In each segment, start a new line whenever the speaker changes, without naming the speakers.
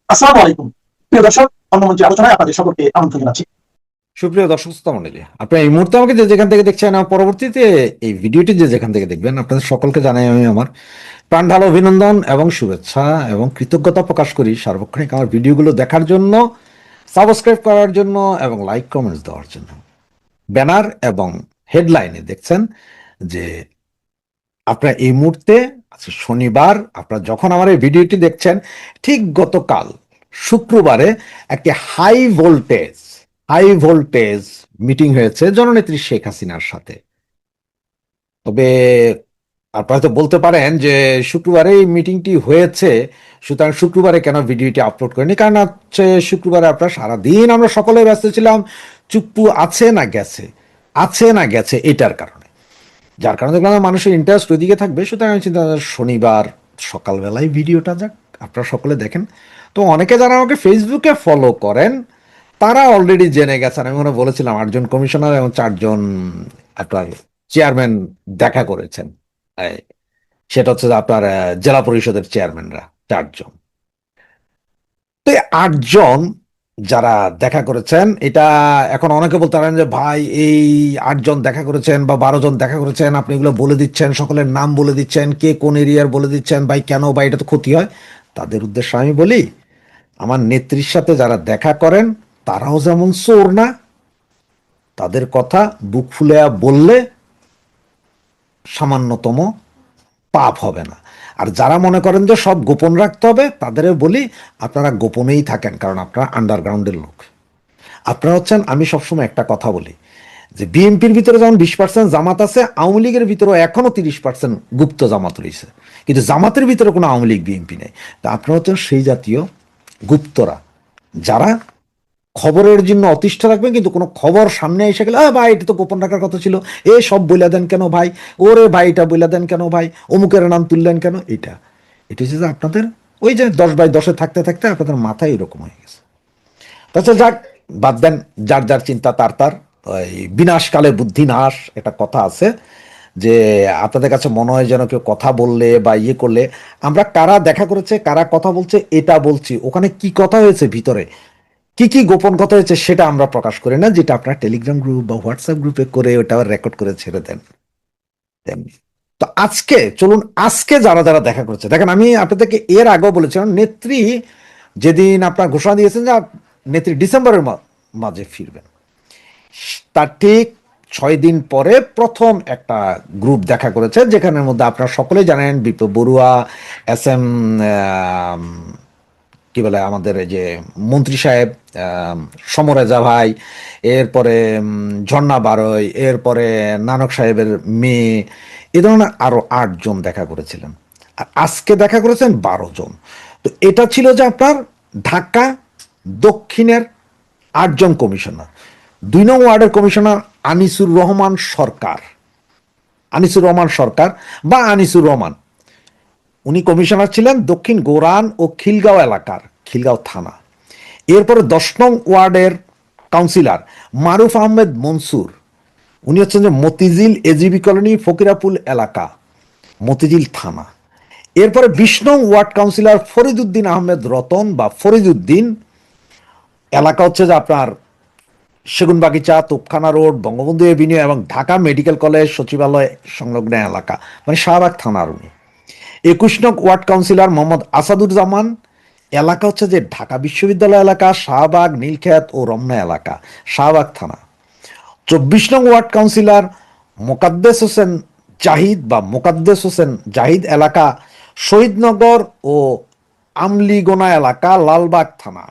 আসসালামু আলাইকুম প্রিয় দর্শক, অন্যমঞ্চে আলোচনায় আপনাদের সকলকে আমন্ত্রণ জানাচ্ছি।
সুপ্রিয় দর্শক শ্রোতা মণ্ডলী, আপনারা এই মুহূর্তে আমাকে যে যেখান থেকে দেখছেন, পরবর্তীতে এই ভিডিওটি যে যেখান থেকে দেখবেন, আপনাদের সকলকে জানাই আমি আমার প্রাণ ঢালা অভিনন্দন এবং শুভেচ্ছা এবং কৃতজ্ঞতা প্রকাশ করি সার্বক্ষণিক আমার ভিডিওগুলো দেখার জন্য, সাবস্ক্রাইব করার জন্য এবং লাইক কমেন্টস দেওয়ার জন্য। ব্যানার এবং হেডলাইনে দেখছেন যে আপনারা এই মুহূর্তে আজকে শনিবার, আপনারা যখন আমার এই ভিডিওটি দেখছেন, ঠিক গতকাল শুক্রবারে একটি হাই ভোল্টেজ মিটিং হয়েছে জননেত্রী শেখ হাসিনার সাথে। তবে আপনারা তো বলতে পারেন যে শুক্রবারে এই মিটিংটি হয়েছে, সুতরাং শুক্রবারে কেন ভিডিওটি আপলোড করেনি? কারণ হচ্ছে শুক্রবারে আপনারা সারাদিন আমরা সকলে ব্যস্ত ছিলাম, চুপ্পু আছে না গেছে এটার কারণে, যার কারণে দেখলাম মানুষের ইন্টারেস্ট ওইদিকে থাকবে। সুতরাং আমি চিন্তা করলাম শনিবার সকালবেলায় ভিডিওটা যাক, আপনারা সকলে দেখেন। তো অনেকে যারা আমাকে ফেসবুকে ফলো করেন তারা অলরেডি জেনে গেছেন। আমি মনে বলেছিলাম 8জন কমিশনার এবং 4জন আপনার চেয়ারম্যান দেখা করেছেন। এই, সেটা হচ্ছে যে আপনার জেলা পরিষদের চেয়ারম্যানরা 4জন। তো এই 8জন যারা দেখা করেছেন, এটা এখন অনেকে বলতে পারেন যে ভাই এই 8জন দেখা করেছেন বা 12জন দেখা করেছেন, আপনি এগুলো বলে দিচ্ছেন, সকলের নাম বলে দিচ্ছেন, কে কোন এরিয়ার বলে দিচ্ছেন, ভাই কেন, ভাই এটা তো ক্ষতি হয়। তাদের উদ্দেশ্যে আমি বলি, আমার নেত্রীর সাথে যারা দেখা করেন তারাও যেমন চোর না, তাদের কথা বুক ফুলে বললে সামান্যতম পাপ হবে না। আর যারা মনে করেন যে সব গোপন রাখতে হবে, তাদের বলি আপনারা গোপনেই থাকেন, কারণ আপনারা আন্ডারগ্রাউন্ডের লোক। আপনারা হচ্ছেন, আমি সবসময় একটা কথা বলি যে বিএনপির ভিতরে যেমন 20% জামাত আছে, আওয়ামী লীগের ভিতরে এখনো 30% গুপ্ত জামাত রয়েছে, কিন্তু জামাতের ভিতরে কোনো আওয়ামী লীগ বিএনপি নেই। তো আপনারা হচ্ছেন সেই জাতীয় গুপ্তরা, যারা খবরের জন্য অতিষ্ঠ রাখবেন, কিন্তু কোনো খবর সামনে এসে গেলে ভাই এটা তো গোপন রাখার কথা ছিল, এ সব বইলা দেন কেন ভাই, ওরে ভাই এটা বইলা দেন কেন ভাই, অমুকের নাম তুললেন কেন। এটা হচ্ছে যে আপনাদের ওই যে 10/10 থাকতে থাকতে আপনাদের মাথায় এরকম হয়ে গেছে। তাছাড়া যাক, বাদ দেন, যার যার চিন্তা তার তার। ওই বিনাশকালে বুদ্ধি নাশ একটা কথা আছে, যে আপনাদের কাছে মনে হয় যেন কেউ কথা বললে বা ইয়ে করলে, আমরা কারা দেখা করেছে কারা কথা বলছে এটা বলছি, ওখানে কি কথা হয়েছে ভিতরে, কি কি গোপন কথা হয়েছে সেটা আমরা প্রকাশ করি না, যেটা আপনার টেলিগ্রাম গ্রুপ বা হোয়াটসঅ্যাপ গ্রুপে করে ওটা রেকর্ড করে ছেড়ে দেন তেমনি। তো আজকে চলুন, আজকে যারা যারা দেখা করেছে দেখেন, আমি আপনাদেরকে এর আগেও বলেছিলাম নেত্রী যেদিন আপনার ঘোষণা দিয়েছেন যে নেত্রী ডিসেম্বরের মাঝে ফিরবেন, তার ঠিক 6 দিন পরে প্রথম একটা গ্রুপ দেখা করেছে, যেখানের মধ্যে আপনারা সকলেই জানেন বিপ্লব বড়ুয়া, এস এম কি বলে আমাদের এই যে মন্ত্রী সাহেব, সমরেজা ভাই, এরপরে ঝর্ণা বারই, এরপরে নানক সাহেবের মেয়ে, এ ধরনের আরো 8জন দেখা করেছিলেন। আর আজকে দেখা করেছেন 12জন। তো এটা ছিল যে আপনার ঢাকা দক্ষিণের 8জন কমিশনার। 2 নং ওয়ার্ডের কমিশনার আনিসুর রহমান সরকার বা আনিসুর রহমান, উনি কমিশনার ছিলেন দক্ষিণ গোরান ও খিলগাঁও এলাকার, খিলগাঁও থানা। এরপরে 10 নং ওয়ার্ডের কাউন্সিলর মারুফ আহমেদ মনসুর, উনি হচ্ছেন যে মতিঝিল এজিবি কলোনি ফকিরাপুল এলাকা, মতিঝিল থানা। এরপরে 20 নং ওয়ার্ড কাউন্সিলর ফরিদউদ্দিন আহমেদ রতন বা ফরিদউদ্দিন, এলাকা হচ্ছে যে আপনার সেগুনবাগিচা, তোপখানা রোড, বঙ্গবন্ধু এভিনিউ এবং ঢাকা মেডিকেল কলেজ সচিবালয় সংলগ্ন এলাকা, মানে শাহবাগ থানার উনি। 21 নং ওয়ার্ড কাউন্সিলর মোহাম্মদ আসাদুজ্জামান, এলাকা হচ্ছে যে ঢাকা বিশ্ববিদ্যালয় এলাকা, শাহবাগ, নীলক্ষেত ও রমনা এলাকা, শাহবাগ থানা। 24 নং ওয়ার্ড কাউন্সিলর মোকাদ্দেস হোসেন জাহিদ, এলাকা শহীদনগর ও আমলিগোনা এলাকা, লালবাগ থানা।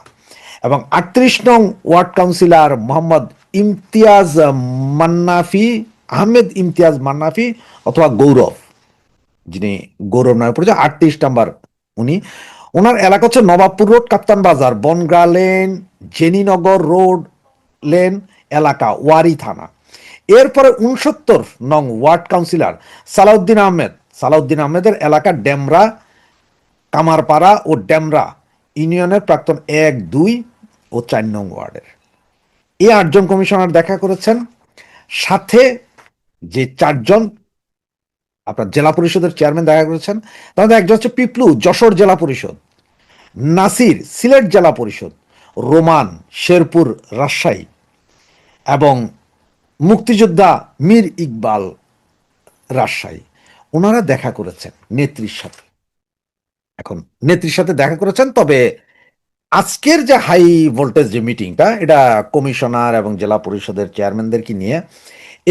এবং 38 নং ওয়ার্ড কাউন্সিলর মোহাম্মদ আহমেদ ইমতিয়াজ মান্নাফি অথবা গৌরব, যিনি গৌরব নামে পরিচয়, 38 নম্বর উনি। ওনার এলাকা হচ্ছে নবাবপুর রোড, কাপ্তান বাজার, বনগা লেন, জেনিনগর রোড লেন এলাকা, ওয়ারি থানা। এরপরে 69 নং ওয়ার্ড কাউন্সিলর সালাউদ্দিন আহমেদের এলাকা ডেমরা, কামারপাড়া ও ডেমরা ইউনিয়নের প্রাক্তন 1, 2 ও 4 নং ওয়ার্ডের। এই 8জন কমিশনার দেখা করেছেন, সাথে যে 4জন আপনার জেলা পরিষদের চেয়ারম্যান দেখা করেছেন। তাদের একজন হচ্ছে পিপলু, যশোর জেলা পরিষদ, নাসির সিলেট জেলা পরিষদ, রোমান শেরপুর রাজশাহী এবং মুক্তিযোদ্ধা মীর ইকবাল রাজশাহী, ওনারা দেখা করেছেন নেত্রীর সাথে। এখন নেত্রীর সাথে দেখা করেছেন, তবে আজকের যে হাই ভোল্টেজ যে মিটিংটা, এটা কমিশনার এবং জেলা পরিষদের চেয়ারম্যানদেরকে নিয়ে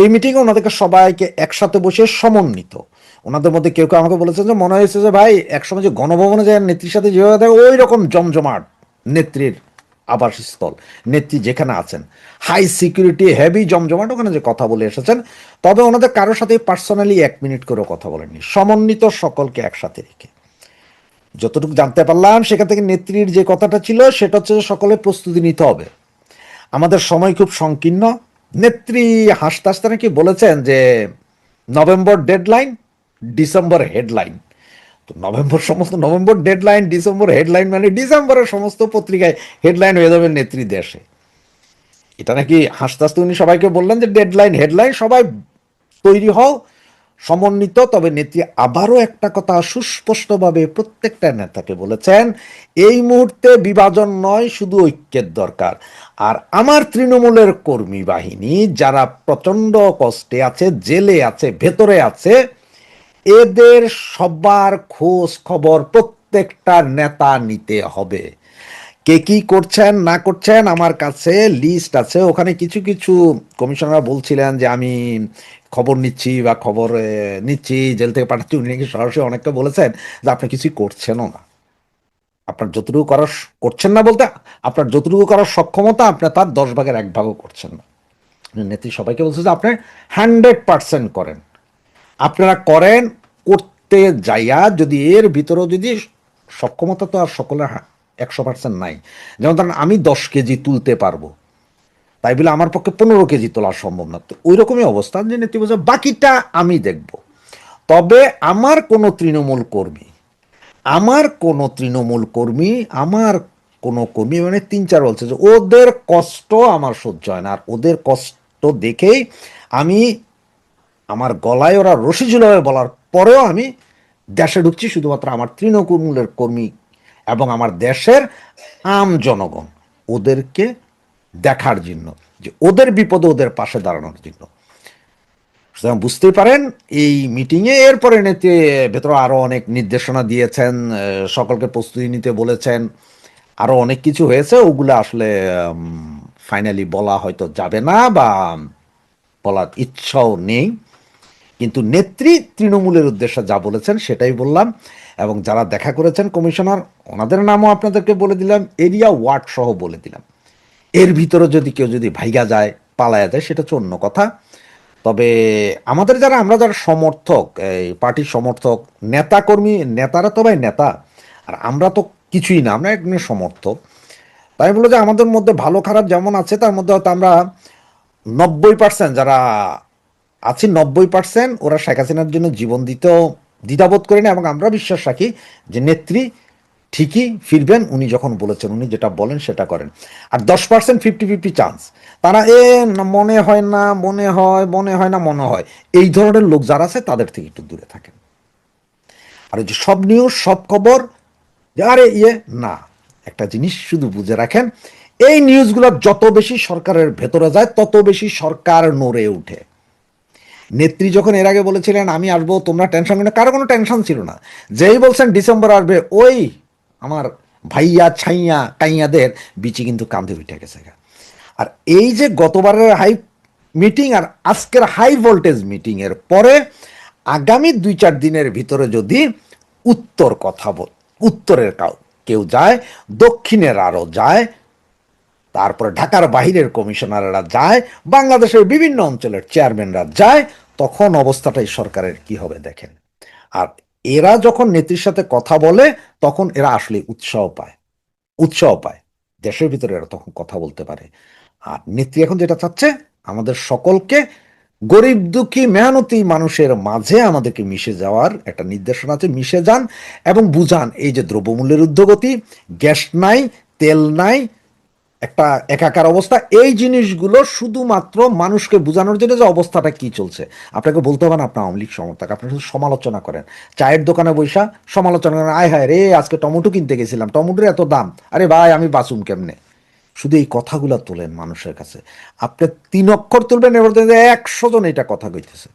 এই মিটিংয়ে ওনাদেরকে সবাইকে একসাথে বসে সমন্বিত, ওনাদের মধ্যে কেউ কেউ আমাকে বলেছেন যে মনে হয়েছে যে ভাই একসময় যে গণভবনে যায় নেত্রীর সাথে যেভাবে থাকে ওই রকম জমজমাট নেত্রীর আবাসস্থল, নেত্রী যেখানে আছেন হাই সিকিউরিটি হেভি জমজমাট, ওখানে যে কথা বলে এসেছেন। তবে ওনাদের কারোর সাথে পার্সোনালি 1 মিনিট করেও কথা বলেননি, সমন্বিত সকলকে একসাথে রেখে। যতটুকু জানতে পারলাম সেখান থেকে নেত্রীর যে কথাটা ছিল সেটা হচ্ছে সকলে প্রস্তুতি নিতে হবে, আমাদের সময় খুব সংকীর্ণ। নেত্রী হাসতে হাসতে নাকি বলেছেন যে নভেম্বর ডেডলাইন, ডিসেম্বর হেডলাইন। তো নভেম্বর ডেডলাইন, ডিসেম্বর হেডলাইন, মানে ডিসেম্বরের সমস্ত পত্রিকায় হেডলাইন হয়ে যাবে নেত্রী দেশে। এটা নাকি হাসতে হাসতে উনি সবাইকে বললেন যে ডেডলাইন হেডলাইন সবাই তৈরি হও, সমন্বিত। তবে নেত্রী আবারও একটা কথা সুস্পষ্টভাবে প্রত্যেকটা নেতাকে বলেছেন, এই মুহূর্তে বিভাজন নয়, শুধু ঐক্যের দরকার। আর আমার তৃণমূলের কর্মী বাহিনী যারা প্রচন্ড কষ্টে আছে, জেলে আছে, ভেতরে আছে, এদের সবার খোঁজ খবর প্রত্যেকটা নেতা নিতে হবে। কে কি করছেন না করছেন আমার কাছে লিস্ট আছে, ওখানে কিছু কিছু কমিশনার বলছিলেন যে আমি খবর নিচ্ছি বা খবর নিচ্ছি, জেল থেকে পাঠাচ্ছি। উনি নাকি সরাসরি অনেককে বলেছেন যে আপনি কিছুই করছেনও না, আপনার যতটুকু করার করছেন না বলতে আপনার যতটুকু করার সক্ষমতা আপনি তার 10 ভাগের 1 ভাগও করছেন না। নেত্রী সবাইকে বলছে যে আপনি 100% করেন, আপনারা করেন। করতে যাইয়া যদি এর ভিতরেও যদি সক্ষমতা, তো আর সকলের 100% নাই। যেমন ধরেন আমি 10 কেজি তুলতে পারবো, তাই বলে আমার পক্ষে 15 কেজি তোলা সম্ভব না। তো ওই রকমই অবস্থা যে নেত্রী বলছে বাকিটা আমি দেখব। তবে আমার কোনো তৃণমূল কর্মী, আমার কোনো কর্মী মানে 3-4 বলছে যে ওদের কষ্ট আমার সহ্য হয় না, আর ওদের কষ্ট দেখেই আমি আমার গলায় ওরা রশি ঝুলাবে বলার পরেও আমি দেশে ঢুকছি, শুধুমাত্র আমার তৃণমূলের কর্মী এবং আমার দেশের আম জনগণ ওদেরকে দেখার জন্য, যে ওদের বিপদে ওদের পাশে দাঁড়ানোর জন্য। সুতরাং বুঝতেই পারেন এই মিটিংয়ে এরপরে নেত্রী ভেতরে আরও অনেক নির্দেশনা দিয়েছেন, সকলকে প্রস্তুতি নিতে বলেছেন, আরও অনেক কিছু হয়েছে। ওগুলো আসলে ফাইনালি বলা হয়তো যাবে না বা বলার ইচ্ছাও নেই। কিন্তু নেত্রী তৃণমূলের উদ্দেশ্যে যা বলেছেন সেটাই বললাম, এবং যারা দেখা করেছেন কমিশনার ওনাদের নামও আপনাদেরকে বলে দিলাম, এরিয়া ওয়ার্ড সহ বলে দিলাম। এর ভিতরে যদি কেউ যদি ভাইগা যায়, পালায়া যায়, সেটা হচ্ছে অন্য কথা। তবে আমরা যারা সমর্থক, এই পার্টির সমর্থক, নেতা কর্মী, নেতারা তো ভাই নেতা, আর আমরা তো কিছুই না, আমরা একজন সমর্থক। তাই বললো যে আমাদের মধ্যে ভালো খারাপ যেমন আছে, তার মধ্যে হয়তো আমরা 90% যারা আছি, 90% ওরা শেখ হাসিনার জন্য জীবন দিতেও দ্বিধাবোধ করি না, এবং আমরা বিশ্বাস রাখি যে নেত্রী ঠিকই ফিরবেন। উনি যখন বলেছেন, উনি যেটা বলেন সেটা করেন। আর 10% 50-50 চান্স, তারা মনে হয় না, মনে হয় না, মনে হয়, এই ধরনের লোক যারা আছে তাদের থেকে একটু দূরে থাকেন। আর ওই যে সব নিউজ সব খবর যে আরে না, একটা জিনিস শুধু বুঝে রাখেন, এই নিউজগুলো যত বেশি সরকারের ভেতরে যায় তত বেশি সরকার নড়ে উঠে। নেত্রী যখন এর আগে বলেছিলেন আমি আসবো, তোমরা টেনশন করো না, কারো কোনো টেনশন ছিল না। যেই বলছেন ডিসেম্বর আসবে, ওই আমার ভাইয়া ছাইয়া কাইয়াদের বিচি কিন্তু কাঁধে উঠে গেছে। আর এই যে গতবারের হাই মিটিং আর আজকের হাই ভোল্টেজ মিটিং এর পরে আগামী 2-4 দিনের ভিতরে যদি উত্তরের কেউ যায়, দক্ষিণের আরও যায়, তারপরে ঢাকার বাহিরের কমিশনাররা যায়, বাংলাদেশের বিভিন্ন অঞ্চলের চেয়ারম্যানরা যায়, তখন অবস্থাটাই সরকারের কি হবে দেখেন। আর এরা যখন নেত্রীর সাথে কথা বলে তখন এরা আসলে উৎসাহ পায়, দেশের ভিতরে এরা তখন কথা বলতে পারে। আর নেত্রী এখন যেটা চাচ্ছে, আমাদের সকলকে গরিব দুঃখী মেহনতি মানুষের মাঝে আমাদেরকে মিশে যাওয়ার একটা নির্দেশনা আছে। মিশে যান এবং বুঝান এই যে দ্রব্যমূল্যের ঊর্ধ্বগতি, গ্যাস নাই, তেল নাই, একটা একাকার অবস্থা। এই জিনিসগুলো শুধুমাত্র মানুষকে বোঝানোর জন্য যে অবস্থাটা কি চলছে। আপনাকে বলতে হবে না আপনি আওয়ামী লীগ সমর্থক, আপনি শুধু সমালোচনা করেন। চায়ের দোকানে বৈশা সমালোচনা করেন, আয় হায় রে আজকে টমেটো কিনতে গেছিলাম, টমেটোর এত দাম, আরে ভাই আমি বাঁচুম কেমনে। শুধু এই কথাগুলো তোলেন মানুষের কাছে। আপনি 3 অক্ষর তুলবেন, এবার 100 জন এটা কথা কইতেছে।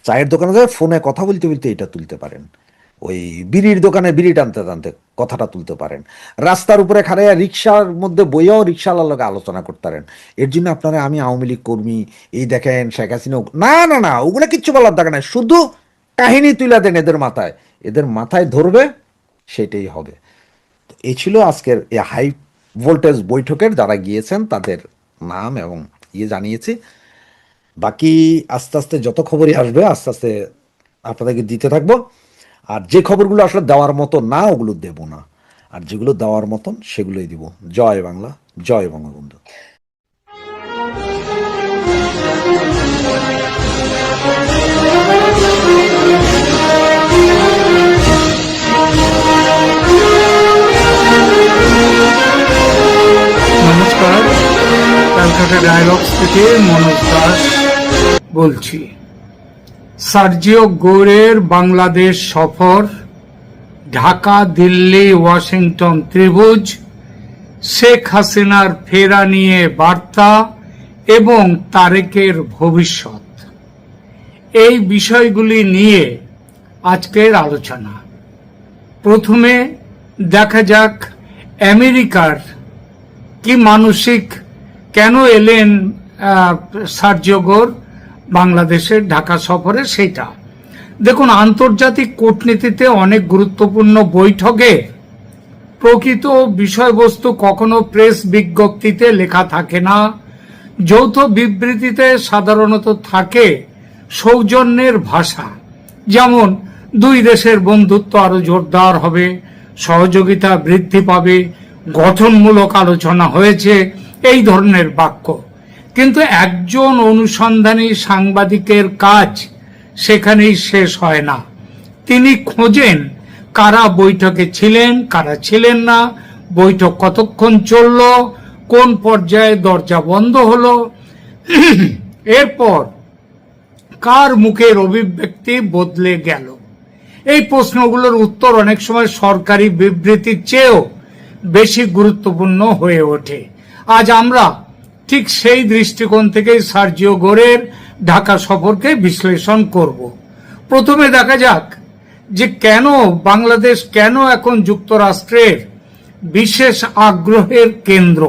চায়ের দোকানে যায় ফোনে কথা বলতে বলতে এটা তুলতে পারেন। ওই বিড়ির দোকানে বিড়ি টানতে টানতে কথাটা তুলতে পারেন। রাস্তার উপরে খাড়াইয়া রিক্সার মধ্যে বইয়াও রিক্সাওয়ালার লগে আলোচনা করতে পারেন। এর জন্য আপনারা আমি আওয়ামী লীগ কর্মী, এই দেখেন শেখ হাসিনা, না না না, ওগুলো কিচ্ছু বলার দরকার নাই। শুধু কাহিনী তুলে দেন এদের মাথায় ধরবে, সেটাই হবে। তো এই ছিল আজকের এই হাই ভোল্টেজ বৈঠকের যারা গিয়েছেন তাদের নাম এবং জানিয়েছি। বাকি আস্তে আস্তে যত খবরই আসবে আস্তে আস্তে আপনাদেরকে দিতে থাকবো। আর যে খবরগুলো আসলে দেওয়ার মতো না ওগুলো দেব না, আর যেগুলো দেওয়ার মতন সেগুলোই দিব। জয় বাংলা, জয় বঙ্গবন্ধু।
নমস্কার, ক্যালকাটা ডায়ালগস থেকে মনোজ দাস বলছি। সার্জিও গোরের বাংলাদেশ সফর, ঢাকা, দিল্লি, ওয়াশিংটন ত্রিভুজ, শেখ হাসিনার ফেরা নিয়ে বার্তা এবং তারেকের ভবিষ্যৎ, এই বিষয়গুলি নিয়ে আজকের আলোচনা। প্রথমে দেখা যাক আমেরিকার কি মানসিক, কেন এলেন সার্জিও গোর বাংলাদেশের ঢাকা সফরে, সেটা দেখুন। আন্তর্জাতিক কূটনীতিতে অনেক গুরুত্বপূর্ণ বৈঠকে প্রকৃত বিষয়বস্তু কখনো প্রেস বিজ্ঞপ্তিতে লেখা থাকে না। যৌথ বিবৃতিতে সাধারণত থাকে সৌজন্যের ভাষা, যেমন দুই দেশের বন্ধুত্ব আরো জোরদার হবে, সহযোগিতা বৃদ্ধি পাবে, গঠনমূলক আলোচনা হয়েছে, এই ধরনের বাক্য। কিন্তু একজন অনুসন্ধানী সাংবাদিকের কাজ সেখানেই শেষ হয় না। তিনি খোঁজেন কারা বৈঠকে ছিলেন, কারা ছিলেন না, বৈঠক কতক্ষণ চলল, কোন পর্যায়ে দরজা বন্ধ হলো, এরপর কার মুখের অভিব্যক্তি বদলে গেল। এই প্রশ্নগুলোর উত্তর অনেক সময় সরকারি বিবৃতির চেয়েও বেশি গুরুত্বপূর্ণ হয়ে ওঠে। আজ আমরা ঠিক সেই দৃষ্টিকোণ থেকে সার্জিও গোরের ঢাকা সফরকে বিশ্লেষণ করব। প্রথমে দেখা যাক যে কেন বাংলাদেশ কেন এখন যুক্তরাষ্ট্রের বিশেষ আগ্রহের কেন্দ্র।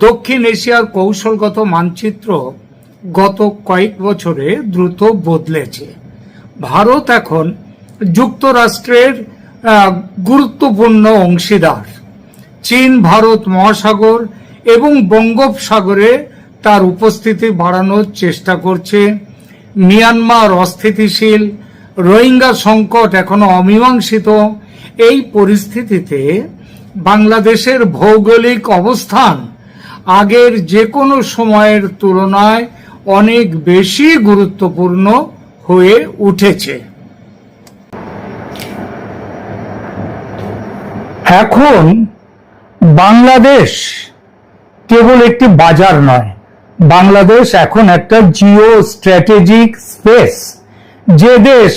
দক্ষিণ এশিয়ার কৌশলগত মানচিত্র গত কয়েক বছরে দ্রুত বদলেছে। ভারত এখন যুক্তরাষ্ট্রের গুরুত্বপূর্ণ অংশীদার। চীন ভারত মহাসাগর এবং বঙ্গোপসাগরে তার উপস্থিতি বাড়ানোর চেষ্টা করছে। মিয়ানমার অস্থিতিশীল, রোহিঙ্গা সংকট এখনো অমীমাংসিত। এই পরিস্থিতিতে বাংলাদেশের ভৌগোলিক অবস্থান আগের যে কোনো সময়ের তুলনায় অনেক বেশি গুরুত্বপূর্ণ হয়ে উঠেছে। এখন বাংলাদেশ কেবল একটি বাজার নয়, বাংলাদেশ এখন একটা জিও স্ট্র্যাটেজিক স্পেস। যে দেশ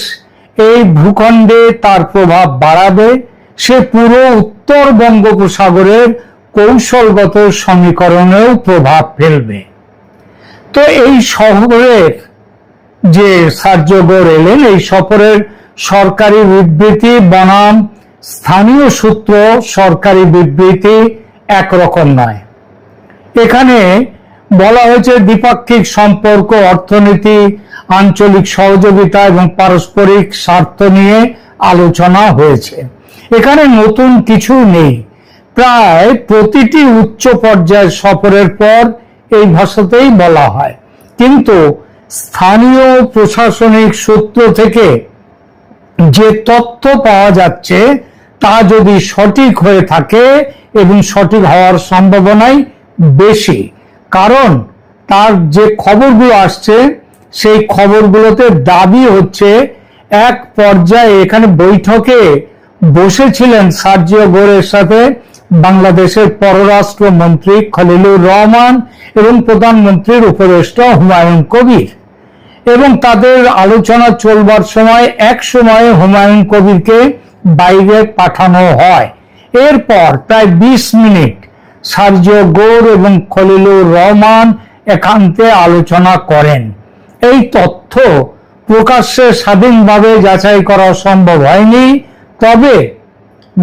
এই ভূখণ্ডে তার প্রভাব বাড়াবে সে পুরো উত্তর বঙ্গোপসাগরের কৌশলগত সমীকরণেও প্রভাব ফেলবে। তো এই শহরের যে সার্জিও গোর এলেন, এই সফরের সরকারি বিবৃতি বনাম স্থানীয় সূত্র সরকারি বিবৃতি একরকম নয়। এখানে বলা হয়েছে দ্বিপাক্ষিক সম্পর্ক, অর্থনীতি, আঞ্চলিক সহযোগিতা এবং পারস্পরিক স্বার্থ নিয়ে আলোচনা হয়েছে। এখানে নতুন কিছু নেই। প্রায় প্রতিটি উচ্চ পর্যায়ের সফরের পর এই ভাষাতেই বলা হয়, কিন্তু স্থানীয় প্রশাসনিক সূত্র থেকে যে তথ্য পাওয়া যাচ্ছে তা যদি সঠিক হয়ে থাকে, এবং সঠিক হওয়ার সম্ভাবনাই বেশি, কারণ তার যে খবরগুলো আসছে সেই খবরগুলোতে দাবি হচ্ছে এক পর্যায়ে এখানে বৈঠকে বসেছিলেন সার্জিও গোরের সাথে বাংলাদেশের পররাষ্ট্রমন্ত্রী খলিলুর রহমান এবং প্রধানমন্ত্রীর উপদেষ্টা হুমায়ুন কবির। এবং তাদের আলোচনা চলবার সময় এক সময়ে হুমায়ুন কবিরকে বাইরে পাঠানো হয়। এরপর প্রায় 20 মিনিট সার্জিও গোর এবং খলিলুর রহমান একান্তে আলোচনা করেন। এই তথ্য প্রকাশ্যে স্বাধীনভাবে যাচাই করা সম্ভব হয়নি, তবে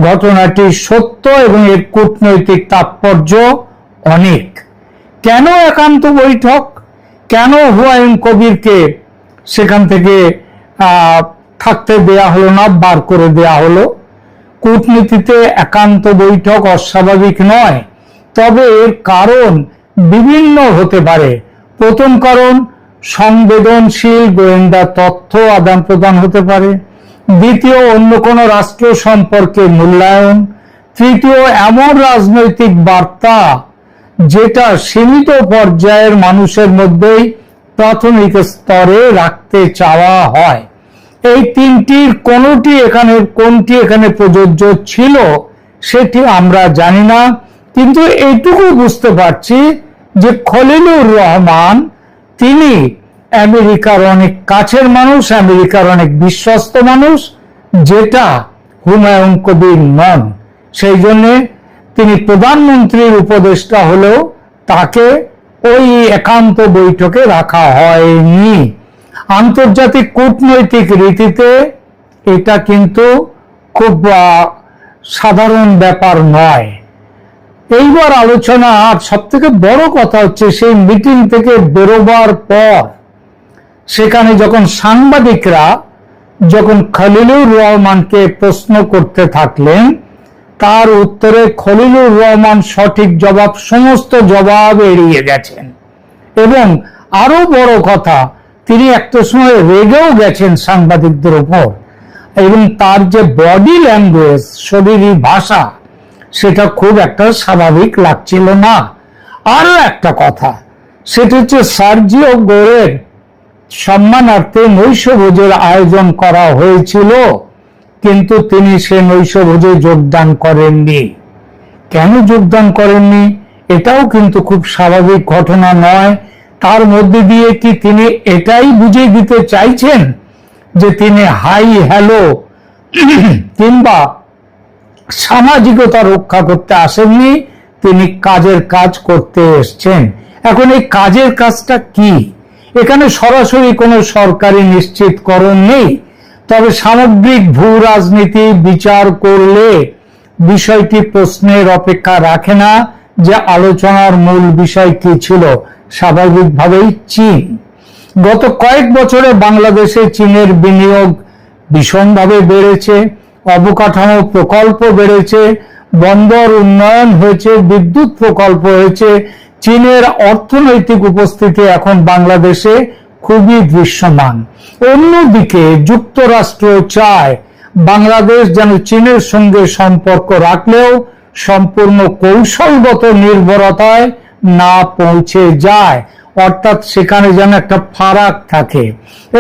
ঘটনাটি সত্য এবং এর কূটনৈতিক তাৎপর্য অনেক। কেন একান্ত বৈঠক, কেন হুমায়ুন কবিরকে সেখান থেকে থাকতে দেয়া হলো না, বার করে দেয়া হলো? কূটনীতিতে একান্ত বৈঠক অস্বাভাবিক নয়, তবে এর কারণ বিভিন্ন হতে পারে। প্রথম কারণ, সংবেদনশীল গোয়েন্দা তথ্য আদান প্রদান হতে পারে। দ্বিতীয়, অন্য কোনো রাষ্ট্র সম্পর্কে মূল্যায়ন। তৃতীয়, এমন রাজনৈতিক বার্তা যেটা সীমিত পর্যায়ের মানুষের মধ্যেই প্রাথমিক স্তরে রাখতে চাওয়া হয়। এই তিনটির কোনটি এখানে প্রযোজ্য ছিল সেটি আমরা জানি না, কিন্তু এইটুকু বুঝতে পারছি যে খলিলুর রহমান তিনি আমেরিকার অনেক কাছের মানুষ, আমেরিকার অনেক বিশ্বস্ত মানুষ, যেটা হুমায়ুন কবির নন। সেই জন্য তিনি প্রধানমন্ত্রীর উপদেষ্টা হলেও তাকে ওই একান্ত বৈঠকে রাখা হয়নি। আন্তর্জাতিক কূটনৈতিক রীতিতে এটা কিন্তু খুব সাধারণ ব্যাপার নয়। এইবার আলোচনা, আর সব থেকে বড় কথা হচ্ছে সেই মিটিং থেকে বেরোবার পর সেখানে যখন সাংবাদিকরা যখন খলিলুর রহমানকে প্রশ্ন করতে থাকলেন, তার উত্তরে খলিলুর রহমান সঠিক জবাব, সমস্ত জবাব এড়িয়ে গেছেন। এবং আরো বড় কথা, তিনি একটা সময় রেগেও গেছেন সাংবাদিকদের উপর, এবং তার যে বডি ল্যাঙ্গুয়েজ, শরীরী ভাষা, সেটা খুব একটা স্বাভাবিক লাগছিল না। আরো একটা কথা, সেটা হচ্ছে সার্জিও গোরের সম্মানার্থে নৈশভোজের আয়োজন করা হয়েছিল, কিন্তু তিনি সে নৈশভোজে যোগদান করেননি। কেন যোগদান করেননি এটাও কিন্তু খুব স্বাভাবিক ঘটনা নয়। তার মধ্যে দিয়ে কি তিনি এটাই বুঝিয়ে দিতে চাইছেন যে তিনি হাই হ্যালো কিংবা সামাজিকতা রক্ষা করতে আসেননি, তিনি কাজের কাজ করতে এসছেন? এখন এই কাজের কাজটা কি? এখানে সরাসরি কোনো সরকারি নিশ্চিতকরণ নেই, তবে সামগ্রিক ভূ রাজনীতি বিচার করলে বিষয়টি প্রশ্নের অপেক্ষা রাখে না যে আলোচনার মূল বিষয় কি ছিল। স্বাভাবিকভাবেই চীন। গত কয়েক বছরে বাংলাদেশে চীনের বিনিয়োগ ভীষণভাবে বেড়েছে, অবকাঠামো প্রকল্প বেড়েছে, বন্দর উন্নয়ন হয়েছে, বিদ্যুৎ প্রকল্প হয়েছে। চীনের অর্থনৈতিক উপস্থিতি এখন বাংলাদেশে খুবই দৃশ্যমান। অন্যদিকে যুক্তরাষ্ট্র চায় বাংলাদেশ যেন চীনের সঙ্গে সম্পর্ক রাখলেও সম্পূর্ণ কৌশলগত নির্ভরতায় না পৌঁছে যায়, অর্থাৎ সেখানে যেন একটা ফারাক থাকে।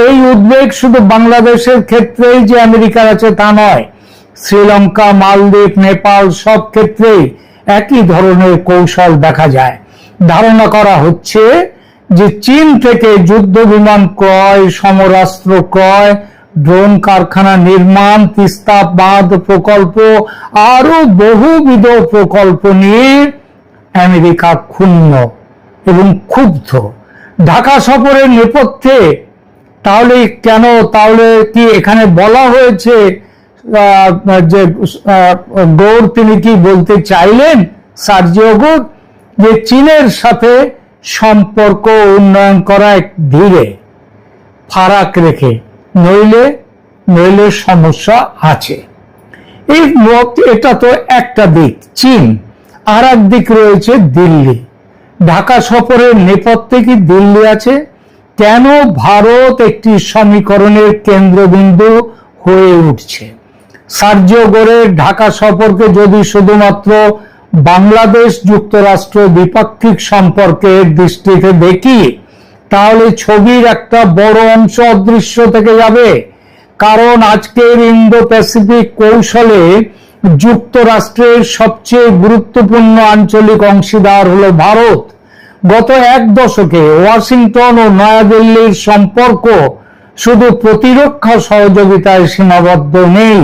এই উদ্বেগ শুধু বাংলাদেশের ক্ষেত্রেই যে আমেরিকার আছে তা নয়, শ্রীলঙ্কা, মালদ্বীপ, নেপাল সব ক্ষেত্রেই একই ধরনের কৌশল দেখা যায়। ধারণা করা হচ্ছে যে চীন থেকে যুদ্ধ বিমান ক্রয়, সমরাস্ত্র ক্রয়, ড্রোন কারখানা নির্মাণ, তিস্তা বাঁধ প্রকল্প, আরো বহুবিধ প্রকল্প নিয়ে আমেরিকা ক্ষুণ্ণ এবং ক্ষুব্ধ। ঢাকা সফরের নেপথ্যে তাহলে কি এখানে বলা হয়েছে যে গৌর তিনি কি বলতে চাইলেন, সার্জিও গোর, যে চীনের সাথে সম্পর্ক উন্নয়ন করা ধীরে, ফারাক রেখে, নইলে সমস্যা আছে। এটা তো একটা দিক চীন, আর এক দিক রয়েছে দিল্লি। ঢাকা সফরের নেপথ্যে কি দিল্লি আছে? কেন ভারত একটি সমীকরণের কেন্দ্রবিন্দু হয়ে উঠছে? সার্জিও গোরের ঢাকা সফরকে যদি শুধুমাত্র বাংলাদেশ যুক্তরাষ্ট্র দ্বিপাক্ষিক সম্পর্কের দৃষ্টিতে দেখি, তাহলে ছবির একটা বড় অংশ অদৃশ্য থেকে যাবে। কারণ আজকের ইন্দো প্যাসিফিক কৌশলে যুক্তরাষ্ট্রের সবচেয়ে গুরুত্বপূর্ণ আঞ্চলিক অংশীদার হলো ভারত। গত এক দশকে ওয়াশিংটন ও নয়াদিল্লির সম্পর্ক শুধু প্রতিরক্ষা সহযোগিতায় সীমাবদ্ধ নেই।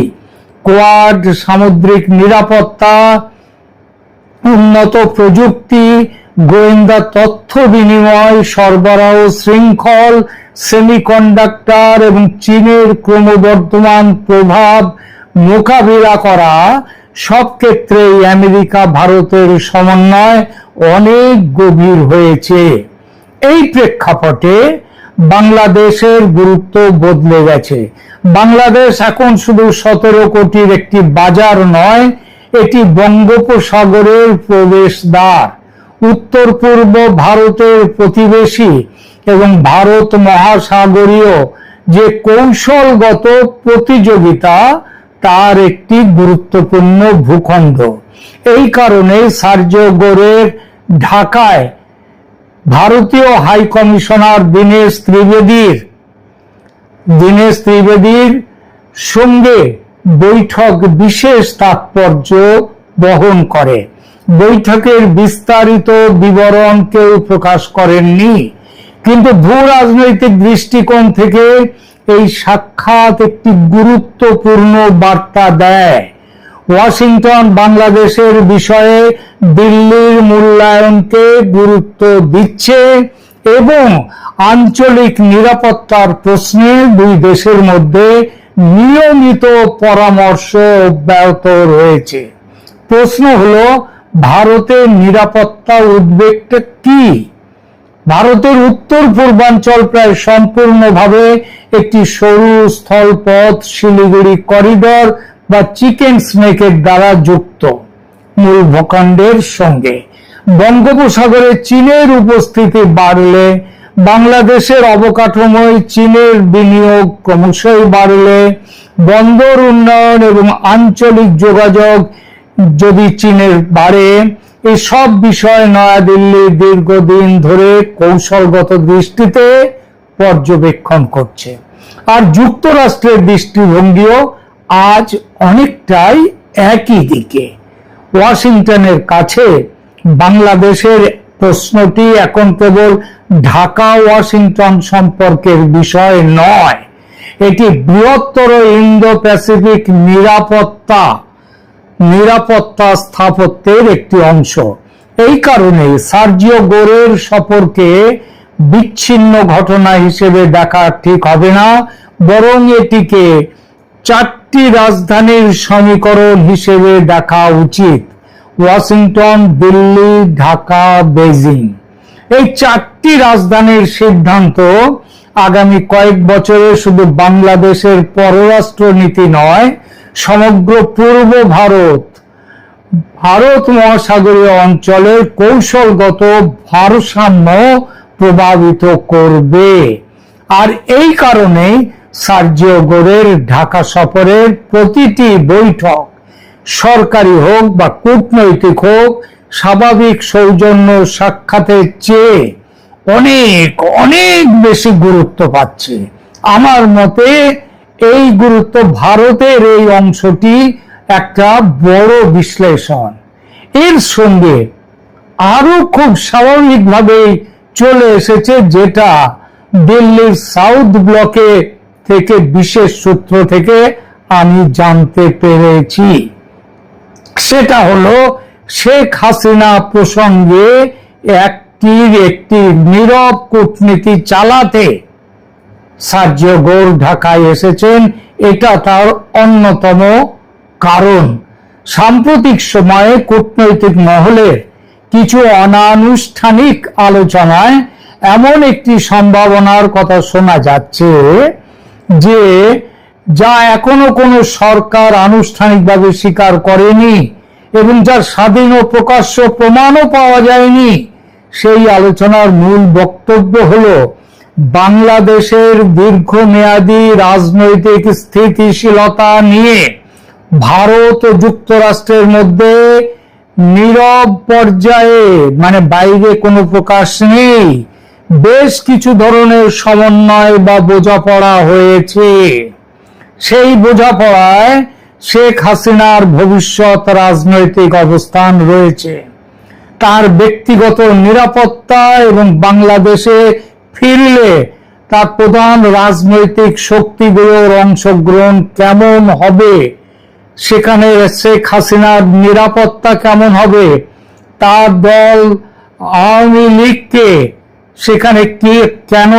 কোয়াড, সামুদ্রিক নিরাপত্তা, উন্নত প্রযুক্তি, গোয়েন্দা তথ্য বিনিময়, সরবরাহ শৃঙ্খল, সেমিকন্ডাক্টর এবং চীনের ক্রমবর্ধমান প্রভাব মোকাবিলা করা, সব ক্ষেত্রেই আমেরিকা ভারতের সমন্বয় অনেক গভীর হয়েছে। এই প্রেক্ষাপটে বাংলাদেশের গুরুত্ব বদলে গেছে। বাংলাদেশ এখন শুধু 17 কোটির একটি বাজার নয়, এটি বঙ্গোপসাগরের প্রবেশদ্বার, উত্তর পূর্ব ভারতের প্রতিবেশী এবং ভারত মহাসাগরীয় যে কৌশলগত প্রতিযোগিতা তার একটি গুরুত্বপূর্ণ ভূখণ্ড। এই কারণে সার্জিও গোরের ঢাকায় ভারতীয় হাই কমিশনার দীনেশ ত্রিবেদীর সঙ্গে বৈঠক বিশেষ তাৎপর্য বহন করে। বৈঠকের বিস্তারিত বিবরণ কেউ প্রকাশ করেননি, কিন্তু ভূ রাজনৈতিক দৃষ্টিকোণ থেকে এই সাক্ষাৎ একটি গুরুত্বপূর্ণ বার্তা দেয়। ওয়াশিংটন বাংলাদেশের বিষয়ে দিল্লির মূল্যায়নকে গুরুত্ব দিচ্ছে এবং আঞ্চলিক নিরাপত্তার প্রশ্নে দুই দেশের মধ্যে নিয়মিত পরামর্শ অব্যাহত রয়েছে। প্রশ্ন হলো, ভারতের নিরাপত্তা উদ্বেগটা কি? ভারতের উত্তর পূর্বাঞ্চল প্রায় সম্পূর্ণভাবে একটি সরু স্থলপথ শিলিগুড়ি করিডর বা চিকেন স্নেকের দ্বারা যুক্ত। মূল ভূখণ্ডের সঙ্গে বঙ্গোপসাগরে চীনের উপস্থিতি বাড়লে, বাংলাদেশের অবকাঠামোয় চীনের বিনিয়োগ ক্রমশই বাড়লে, বন্দর উন্নয়ন এবং আঞ্চলিক যোগাযোগ যদি চীনের বাড়ে, এই সব বিষয় নয়াদিল্লি দীর্ঘদিন ধরে কৌশলগত দৃষ্টিতে পর্যবেক্ষণ করছে। আর যুক্তরাষ্ট্রের দৃষ্টিভঙ্গিও আজ অনেকটাই একই দিকে। ওয়াশিংটনের কাছে বাংলাদেশের প্রশ্নটি এখন কেবল ঢাকা ওয়াশিংটন সম্পর্কের বিষয় নয়, এটি বৃহত্তর ইন্দো প্যাসিফিক নিরাপত্তা স্থাপত্যের একটি অংশ। এই কারণে সার্জিও গোরের সফরকে বিচ্ছিন্ন ঘটনা হিসেবে দেখা ঠিক হবে না, বরং এটিকে 4টি রাজধানীর সমীকরণ হিসেবে দেখা উচিত। ওয়াশিংটন, দিল্লি, ঢাকা, বেজিং, এই 4টি রাজধানীর সিদ্ধান্ত আগামী কয়েক বছরে শুধু বাংলাদেশের পররাষ্ট্র নীতি নয়, সমগ্র পূর্ব ভারত মহাসাগরীয় অঞ্চলের কৌশলগত ভারসাম্য প্রভাবিত করবে। আর এই কারণে সার্জিও গোরের ঢাকা সফরের প্রতিটি বৈঠক, সরকারি হোক বা কূটনৈতিক হোক, স্বাভাবিক সৌজন্য সাক্ষাতের চেয়ে অনেক অনেক বেশি গুরুত্ব পাচ্ছে। আমার মতে এই গুরুত্ব ভারতের এই অংশটি একটা বড় বিশ্লেষণ। এর সঙ্গে আরো খুব স্বাভাবিকভাবেই চলে এসেছে, যেটা দিল্লির সাউথ ব্লকে থেকে বিশেষ সূত্র থেকে আমি জানতে পেরেছি। সেটা হলো, শেখ হাসিনা প্রসঙ্গে একটি নীরব কূটনীতি চালাতে সার্জিও গোর ঢাকায় এসেছেন। এটা তার অন্যতম কারণ। সাম্প্রতিক সময়ে কূটনৈতিক মহলের কিছু অনানুষ্ঠানিক আলোচনায় এমন একটি সম্ভাবনার কথা শোনা যাচ্ছে যে, যা এখনো কোনো সরকার আনুষ্ঠানিকভাবে স্বীকার করেনি এবং যার স্বাধীন ও প্রকাশ্য প্রমাণও পাওয়া যায়নি। সেই আলোচনার মূল বক্তব্য হলো, বাংলাদেশের দীর্ঘমেয়াদী রাজনৈতিক স্থিতিশীলতা নিয়ে ভারত ও যুক্তরাষ্ট্রের মধ্যে নীরব পর্যায়ে, মানে বাইরে কোনো প্রকাশ নেই, বেশ কিছু ধরনের সমন্বয় বা বোঝাপড়া হয়েছে। সেই বোঝাপড়ায় শেখ হাসিনার ভবিষ্যৎ রাজনৈতিক অবস্থান রয়েছে, তার ব্যক্তিগত নিরাপত্তা এবং বাংলাদেশে ফিরলে তার প্রধান রাজনৈতিক শক্তিগুলোর অংশগ্রহণ কেমন হবে, সেখানে শেখ হাসিনার নিরাপত্তা কেমন হবে, তার দল আওয়ামী লীগকে সেখানে কেন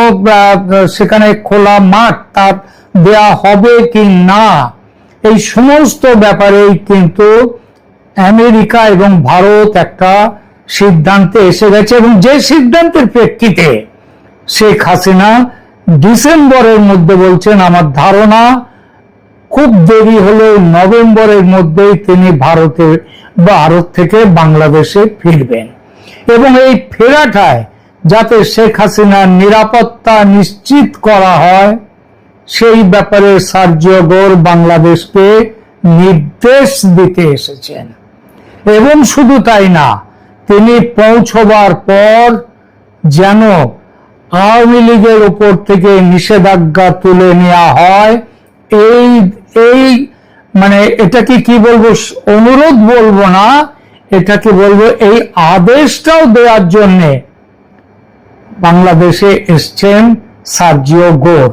সেখানে খোলা মাঠ তার দেয়া হবে কি না, এই সমস্ত ব্যাপারেই কিন্তু আমেরিকা এবং ভারত একটা সিদ্ধান্তে এসে গেছে। এবং যে সিদ্ধান্তের প্রেক্ষিতে শেখ হাসিনা ডিসেম্বরের মধ্যে বলছেন, আমার ধারণা খুব দেরি হলেও নভেম্বরের মধ্যেই তিনি ভারত থেকে বাংলাদেশে ফিরবেন। এবং এই ফেরাটায় যাতে শেখ হাসিনার নিরাপত্তা নিশ্চিত করা হয় সেই ব্যাপারে সার্জিও গোর বাংলাদেশকে নির্দেশ দিতে এসেছেন। এবং শুধু তাই না, তিনি পৌঁছবার পর যেন আওয়ামী লীগের উপর থেকে নিষেধাজ্ঞা তুলে নেওয়া হয়, এই মানে এটাকে কি বলবো, অনুরোধ বলবো না, এটাকে বলবো এই আদেশটাও দেওয়ার জন্য বাংলাদেশে এসছেন সার্জিও গোর।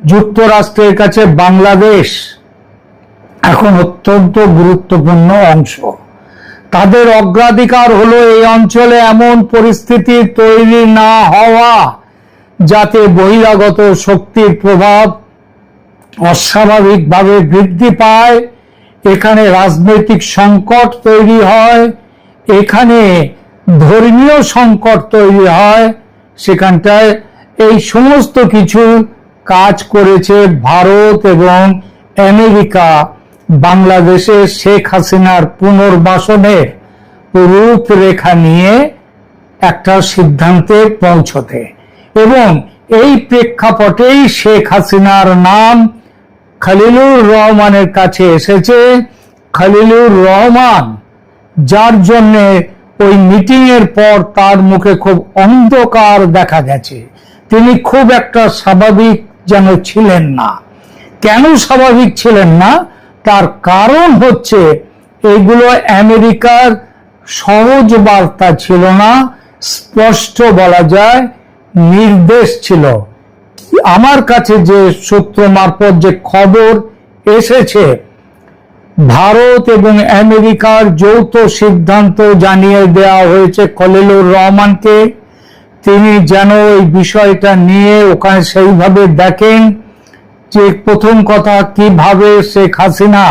যুক্তরাষ্ট্রের কাছে বাংলাদেশ এখন অত্যন্ত গুরুত্বপূর্ণ অংশ। তাদের অগ্রাধিকার হলো এই অঞ্চলে এমন পরিস্থিতি তৈরি না হওয়া যাতে বহিরাগত শক্তির প্রভাব অস্বাভাবিকভাবে বৃদ্ধি পায়, এখানে রাজনৈতিক সংকট তৈরি হয়, এখানে ধর্মীয় সংকট তৈরি হয়। সেখানটায় এই সমস্ত কিছু কাজ করেছে ভারত এবং আমেরিকা বাংলাদেশে শেখ হাসিনার পুনর্বাসনের রূপরেখা নিয়ে একটা সিদ্ধান্তে পৌঁছতে। এবং এই প্রেক্ষাপটেই শেখ হাসিনার নাম খলিলুর রহমানের কাছে এসেছে। খলিলুর রহমান, যার জন্য ওই মিটিং এর পর তার মুখে খুব অন্ধকার দেখা গেছে, তিনি খুব একটা স্বাভাবিক যেন ছিলেন না। কেন স্বাভাবিক ছিলেন না, তার কারণ হচ্ছে এগুলো আমেরিকার সহজ বার্তা ছিল না, স্পষ্ট বলা যায় নির্দেশ ছিল। আমার কাছে যে সূত্র মারফত যে খবর এসেছে, ভারত এবং আমেরিকার যৌথ সিদ্ধান্ত জানিয়ে দেওয়া হয়েছে খলিলুর রহমানকে, তিনি যেন এই বিষয়টা নিয়ে ওখানে সেইভাবে দেখেন যে প্রথম কথা কিভাবে শেখ হাসিনা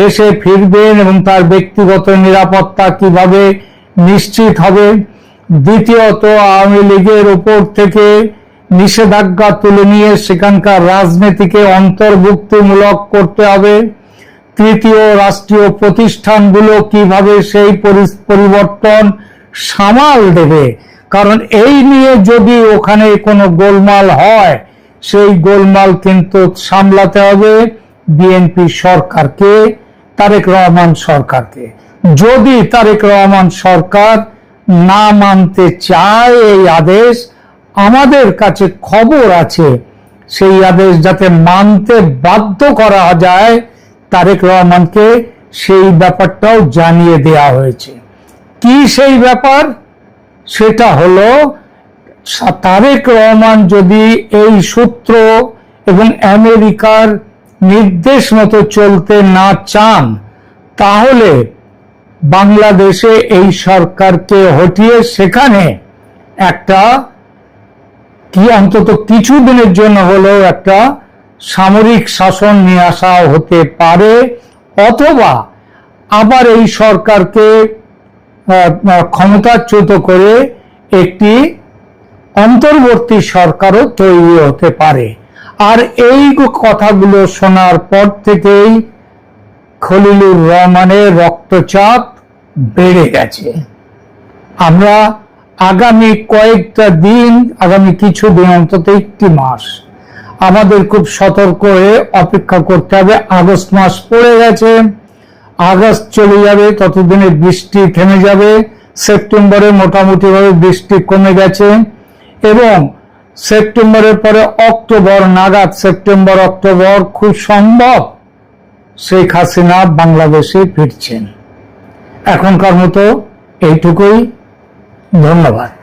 দেশে ফিরবেন এবং তার ব্যক্তিগত নিরাপত্তা কিভাবে নিশ্চিত হবে। দ্বিতীয়ত, আওয়ামী লীগের উপর থেকে নিষেধাজ্ঞা তুলে নিয়ে সেখানকার রাজনীতিকে অন্তর্ভুক্তিমূলক করতে হবে। তৃতীয়, রাষ্ট্রীয় প্রতিষ্ঠানগুলো কিভাবে সেই পরিবর্তন সামাল দেবে, কারণ এই নিয়ে যদি ওখানে কোনো গোলমাল হয় সেই গোলমাল কিন্তু সামলাতে হবে বিএনপি সরকারকে, তারেক রহমান সরকারকে। যদি তারেক রহমান সরকার না মানতে চায় এই আদেশ, আমাদের কাছে খবর আছে সেই আদেশ যাতে মানতে বাধ্য করা যায়, তারেক রহমানকে সেই ব্যাপারটাও জানিয়ে দেওয়া হয়েছে। কি সেই ব্যাপার? সেটা হলো তারেক রহমান যদি এই সূত্র এবং আমেরিকার নির্দেশ মতো চলতে না চান, তাহলে বাংলাদেশে এই সরকারকে হটিয়ে সেখানে একটা কি অন্তত কিছুদিনের জন্য হলেও একটা সামরিক শাসন নিয়ে আসা হতে পারে, অথবা আবার এই সরকারকে ক্ষমতাচ্যুত করে একটি অন্তর্বর্তী সরকারও তৈরি হতে পারে। আর এই কথাগুলো শোনার পর থেকেই খলিলুর রহমানের রক্তচাপ বেড়ে গেছে। আমরা আগামী কয়েকটা দিন, আগামী কিছুদিন, অন্তত একটি মাস আমাদের খুব সতর্ক হয়ে অপেক্ষা করতে হবে। আগস্ট মাস পড়ে গেছে, আগস্ট চলে যাবে, ততদিনে বৃষ্টি থেমে যাবে। সেপ্টেম্বরে মোটামুটি ভাবে বৃষ্টি কমে গেছে এবং সেপ্টেম্বরের পরে অক্টোবর নাগাদ, সেপ্টেম্বর অক্টোবর খুব সম্ভব শেখ হাসিনা বাংলাদেশে ফিরছেন। এখনকার মতো এইটুকুই, ধন্যবাদ।